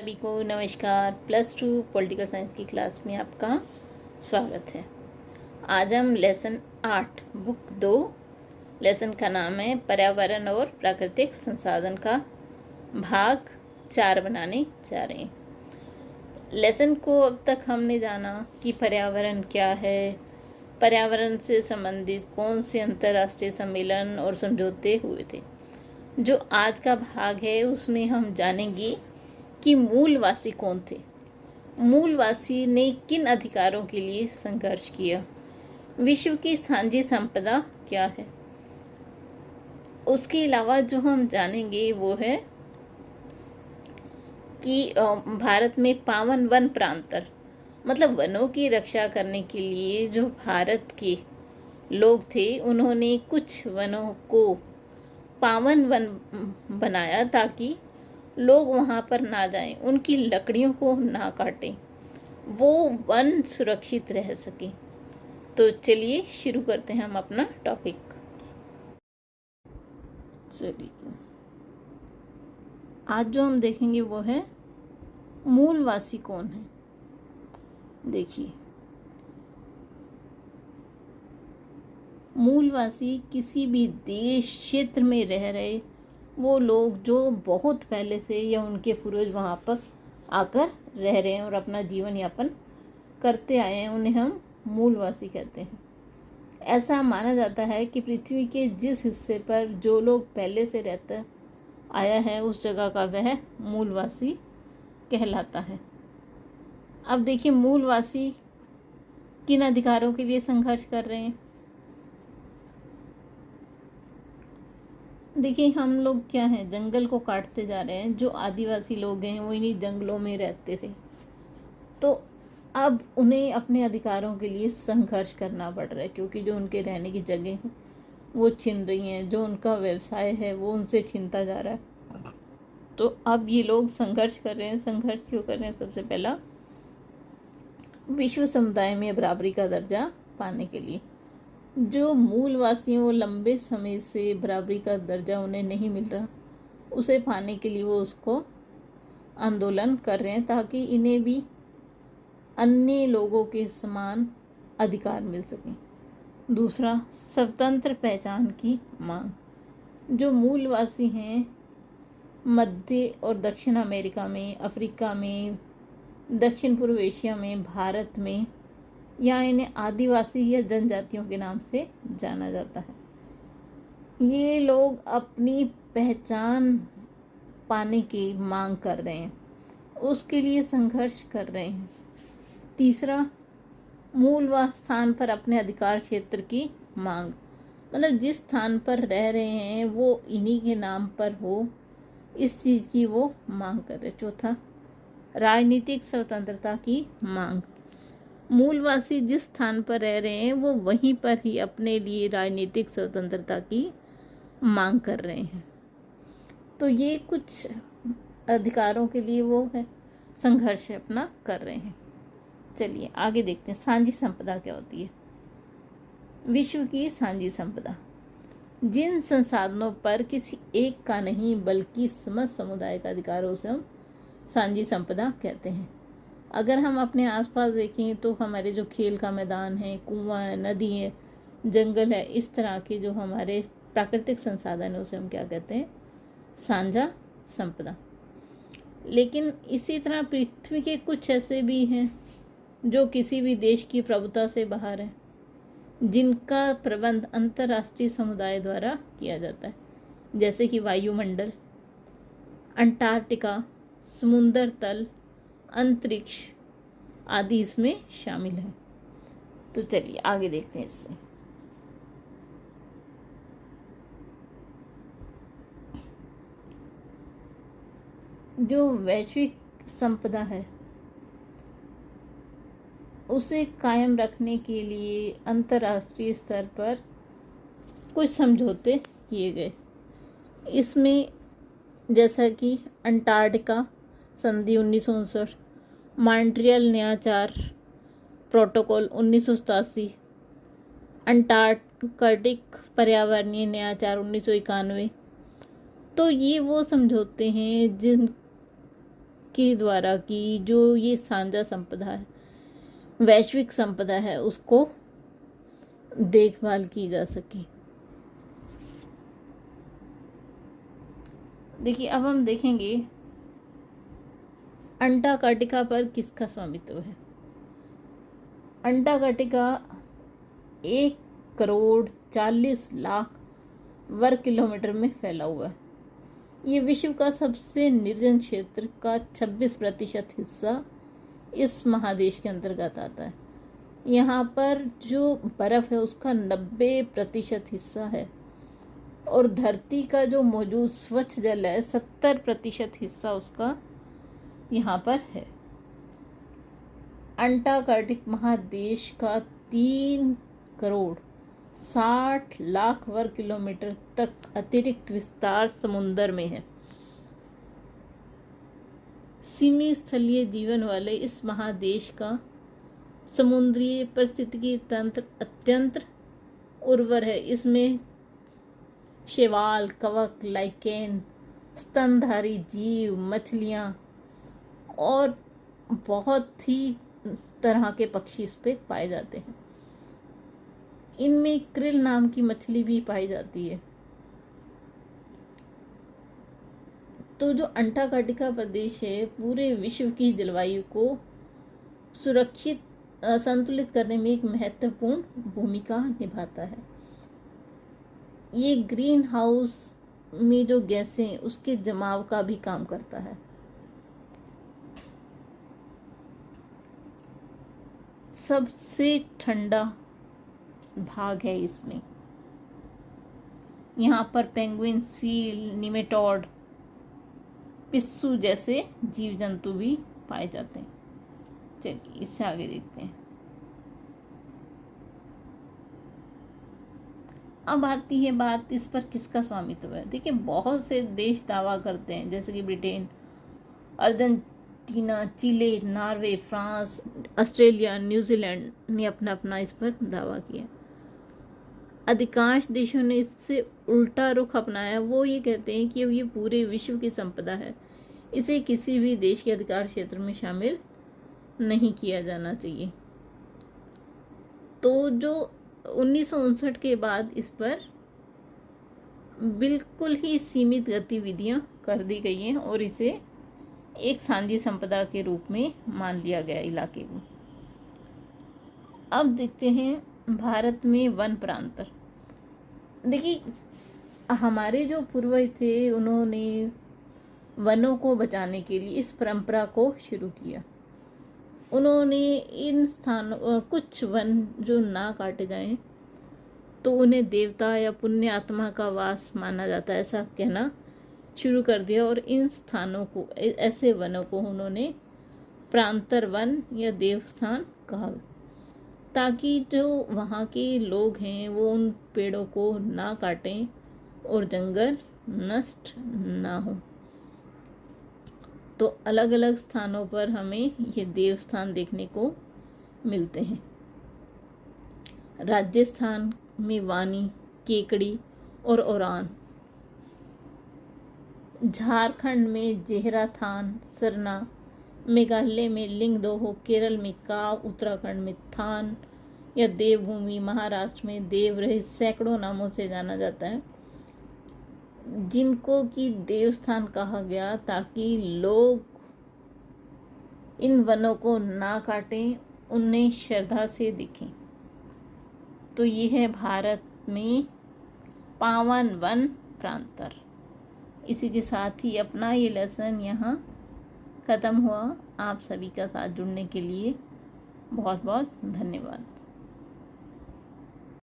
सभी को नमस्कार। +2 पॉलिटिकल साइंस की क्लास में आपका स्वागत है। आज हम लेसन 8 बुक 2 लेसन का नाम है पर्यावरण और प्राकृतिक संसाधन का भाग 4 बनाने जा रहे हैं। लेसन को अब तक हमने जाना कि पर्यावरण क्या है, पर्यावरण से संबंधित कौन से अंतर्राष्ट्रीय सम्मेलन और समझौते हुए थे। जो आज का भाग है उसमें हम जानेंगे कि मूलवासी कौन थे, मूलवासी ने किन अधिकारों के लिए संघर्ष किया, विश्व की साझी संपदा क्या है। उसके अलावा जो हम जानेंगे वो है कि भारत में पावन वन प्रांतर मतलब वनों की रक्षा करने के लिए जो भारत के लोग थे उन्होंने कुछ वनों को पावन वन बनाया ताकि लोग वहाँ पर ना जाएं, उनकी लकड़ियों को ना काटें, वो वन सुरक्षित रह सके। तो चलिए शुरू करते हैं हम अपना टॉपिक। चलिए आज जो हम देखेंगे वो है मूलवासी कौन है। देखिए, मूलवासी किसी भी देश क्षेत्र में रह रहे वो लोग जो बहुत पहले से या उनके पूर्वज वहाँ पर आकर रह रहे हैं और अपना जीवन यापन करते आए हैं, उन्हें हम मूलवासी कहते हैं। ऐसा माना जाता है कि पृथ्वी के जिस हिस्से पर जो लोग पहले से रहता आया है उस जगह का वह मूलवासी कहलाता है। अब देखिए, मूलवासी किन अधिकारों के लिए संघर्ष कर रहे हैं। देखिए, हम लोग क्या हैं, जंगल को काटते जा रहे हैं। जो आदिवासी लोग हैं वो इन्हीं जंगलों में रहते थे, तो अब उन्हें अपने अधिकारों के लिए संघर्ष करना पड़ रहा है क्योंकि जो उनके रहने की जगह है वो छिन रही हैं, जो उनका व्यवसाय है वो उनसे छिनता जा रहा है। तो अब ये लोग संघर्ष कर रहे हैं। संघर्ष क्यों कर रहे हैं? सबसे पहला, विश्व समुदाय में बराबरी का दर्जा पाने के लिए। जो मूलवासी वो लंबे समय से बराबरी का दर्जा उन्हें नहीं मिल रहा, उसे पाने के लिए वो उसको आंदोलन कर रहे हैं ताकि इन्हें भी अन्य लोगों के समान अधिकार मिल सकें। दूसरा, स्वतंत्र पहचान की मांग। जो मूलवासी हैं मध्य और दक्षिण अमेरिका में, अफ्रीका में, दक्षिण पूर्व एशिया में, भारत में, या इन्हें आदिवासी या जनजातियों के नाम से जाना जाता है। ये लोग अपनी पहचान पाने की मांग कर रहे हैं, उसके लिए संघर्ष कर रहे हैं। तीसरा, मूल स्थान पर अपने अधिकार क्षेत्र की मांग, मतलब जिस स्थान पर रह रहे हैं वो इन्हीं के नाम पर हो, इस चीज़ की वो मांग कर रहे हैं। चौथा, राजनीतिक स्वतंत्रता की मांग। मूलवासी जिस स्थान पर रह रहे हैं वो वहीं पर ही अपने लिए राजनीतिक स्वतंत्रता की मांग कर रहे हैं। तो ये कुछ अधिकारों के लिए वो है संघर्ष अपना कर रहे हैं। चलिए आगे देखते हैं, साझी संपदा क्या होती है। विश्व की साझी संपदा जिन संसाधनों पर किसी एक का नहीं बल्कि समस्त समुदाय का अधिकार हो उसे हम साझी संपदा कहते हैं। अगर हम अपने आसपास देखें तो हमारे जो खेल का मैदान है, कुआं है, नदी है, जंगल है, इस तरह के जो हमारे प्राकृतिक संसाधन है उसे हम क्या कहते हैं? साझा संपदा। लेकिन इसी तरह पृथ्वी के कुछ ऐसे भी हैं जो किसी भी देश की प्रभुता से बाहर हैं, जिनका प्रबंध अंतर्राष्ट्रीय समुदाय द्वारा किया जाता है, जैसे कि वायुमंडल, अंटार्कटिका, समुद्र तल, अंतरिक्ष आदि इसमें शामिल है। तो चलिए आगे देखते हैं इससे। जो वैश्विक संपदा है उसे कायम रखने के लिए अंतर्राष्ट्रीय स्तर पर कुछ समझौते किए गए। इसमें जैसा कि अंटार्कटिका संधि 1959, मॉन्ट्रियल न्यायचार प्रोटोकॉल 1987, अंटार्कटिक पर्यावरणीय न्यायचार 1991। तो ये वो समझौते हैं जिन के द्वारा की जो ये साझा संपदा है, वैश्विक संपदा है, उसको देखभाल की जा सके। देखिए, अब हम देखेंगे अंटार्कटिका पर किसका स्वामित्व है। अंटार्कटिका 1,40,00,000 वर्ग किलोमीटर में फैला हुआ है। ये विश्व का सबसे निर्जन क्षेत्र का 26% हिस्सा इस महादेश के अंतर्गत आता है। यहाँ पर जो बर्फ़ है उसका 90% हिस्सा है और धरती का जो मौजूद स्वच्छ जल है 70% हिस्सा उसका यहाँ पर है। अंटार्कटिक महादेश का 3,60,00,000 वर्ग किलोमीटर तक अतिरिक्त विस्तार समुद्र में है। सीमित स्थलीय जीवन वाले इस महादेश का समुद्री पारिस्थितिकी तंत्र अत्यंत उर्वर है। इसमें शैवाल, कवक, लाइकेन, स्तनधारी जीव, मछलियाँ और बहुत ही तरह के पक्षी इस पे पाए जाते हैं। इनमें क्रिल नाम की मछली भी पाई जाती है। तो जो अंटार्कटिका प्रदेश है पूरे विश्व की जलवायु को सुरक्षित संतुलित करने में एक महत्वपूर्ण भूमिका निभाता है। ये ग्रीन हाउस में जो गैसें उसके जमाव का भी काम करता है। सबसे ठंडा भाग है इसमें। यहाँ पर पेंगुइन, सील, निमेटोड, पिस्सू जैसे जीव जंतु भी पाए जाते हैं। चलिए इससे आगे देखते हैं। अब आती है बात इस पर किसका स्वामित्व है। देखिए, बहुत से देश दावा करते हैं, जैसे कि ब्रिटेन, अर्जेंटीना, चिले, नॉर्वे, फ्रांस, ऑस्ट्रेलिया, न्यूजीलैंड ने अपना अपना इस पर दावा किया। अधिकांश देशों ने इससे उल्टा रुख अपनाया। वो ये कहते हैं कि ये पूरे विश्व की संपदा है, इसे किसी भी देश के अधिकार क्षेत्र में शामिल नहीं किया जाना चाहिए। तो जो 1959 के बाद इस पर बिल्कुल ही सीमित गतिविधियां कर दी गई हैं और इसे एक साझी संपदा के रूप में मान लिया गया इलाके को। अब देखते हैं भारत में वन प्रांतर। देखिए, हमारे जो पूर्वज थे उन्होंने वनों को बचाने के लिए इस परंपरा को शुरू किया। उन्होंने इन स्थानों कुछ वन जो ना काटे जाएं तो उन्हें देवता या पुण्य आत्मा का वास माना जाता है, ऐसा कहना शुरू कर दिया। और इन स्थानों को, ऐसे वनों को उन्होंने प्रांतर वन या देवस्थान कहा, ताकि जो वहाँ के लोग हैं वो उन पेड़ों को ना काटें और जंगल नष्ट ना हो। तो अलग अलग स्थानों पर हमें ये देवस्थान देखने को मिलते हैं। राजस्थान में वानी, केकड़ी और ओरान, झारखंड में जेहराथान, सरना, मेघालय में लिंगदोहो, केरल में काव, उत्तराखंड में थान या देवभूमि, महाराष्ट्र में देवरहित सैकड़ों नामों से जाना जाता है, जिनको कि देवस्थान कहा गया ताकि लोग इन वनों को ना काटें, उन्हें श्रद्धा से देखें। तो ये है भारत में पावन वन प्रांतर। इसी के साथ ही अपना ये लेसन यहाँ ख़त्म हुआ। आप सभी का साथ जुड़ने के लिए बहुत बहुत धन्यवाद।